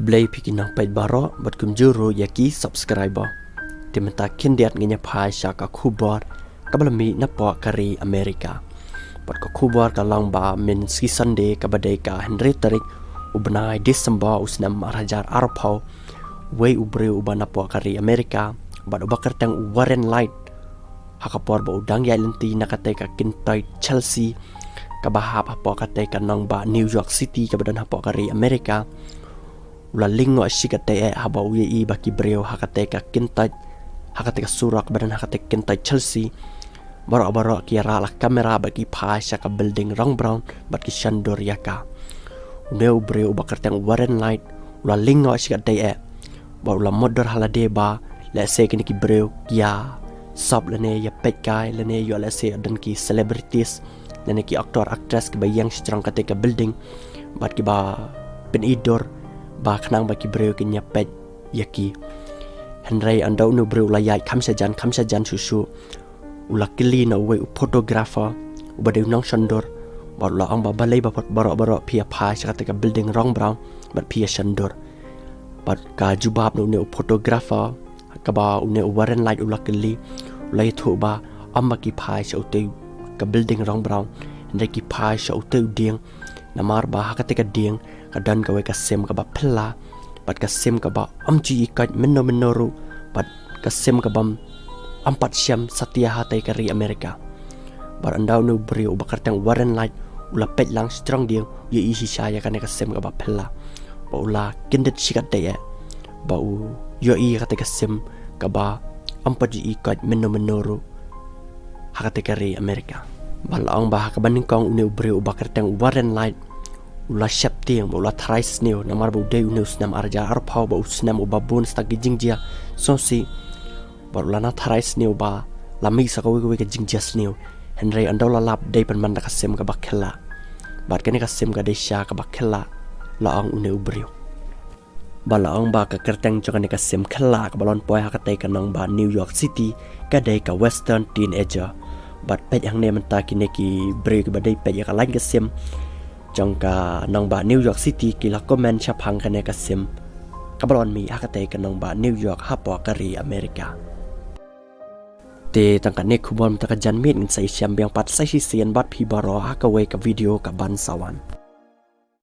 Keblay pikinang pait baro bat kumjuru yaki subscriber. Timenta kindiat ngenya pai syaka kubor kabalami napo kari Amerika. Bat ko kubor kalang ba min ski Sunday kabadai ka Henry tarik ubnai Desember usnam marajar arpau way ubre ubana po kari Amerika bat ubakar tang Warren Light hakapor ba udang ya lenti nakatay ka kintoy Chelsea kabahap hapo katay ka nang ba New York City kabadan hapo kari Amerika ula lingo asikatay haba uyi baki breo hakatay ka kintoy hakatay ka surak badan hakatay kintoy Chelsea baro kiara la kamera bagi pasha ka building rong brown bat ki shandor yaka uneu breo ubakar tang Warren Light ula lingo asikatay ba ula modor halade ba la se kini ki breo kia sab lene ya pet guy lene yo la se dan ki celebrities lene ki aktor actress ki bayang strong kate ka building bat ki ba pen idor ba khnang ba ki breo ki nya pet yaki Henry andau no breo la yai khamsa jan susu ula kili na we photographer ubade nang shandor ba la ang ba balai ba pat baro pia pa kate ka building rong brown bat pia shandor bat ka jubab no photographer kaba une Warren Light ula kili ulai thoba amma ki phai sa utai ka building rong brown ndai ki phai sa utai ding namar ba hakate ka ding ka dan ka we ka sem ka ba phylla bat ka sem ka ba amchi ka menno ru bat ka sem ka bam ampat syam satya hatai kari Amerika bar andau no brio bakar tang Warren Light ula pet lang strong ding ye isi saya ka sem ka ba phylla ba ula kindet sikat dai ba u yo kate ka sem ka ba ampat ji ikat menno ru hakate kari Amerika balaang ba ka baning kong une ubre ubakar tang Warren Light ula syapting ula thrais neu namar bu de news nam arja arpau ba usnam ubabun sta gijingjia sosi ula na thrais neu ba lami sa ko we ka jingjia sneu Henry andau la lap de pan man ka sem ka ba khyllah bat kene ka sem ka de sha ka ba khyllah laang une ubre balaang ba ka kerteng chokane ka sem khyllah ka balon poi hakate ka nang ba New York City ka dei ka Western Tanager bat pet yang ne menta kine ki break ba dei pet ya ka lain ka sem jong ka nang ba New York City ki la comment chapang ka ne ka sem ka balon mi hakate ka nang ba New York hapoh kari Amerika te tangka ne khubon ta ka janmit in sai syam biang pat sai si sian bat phi baro ha ka we ka video ka ban sawan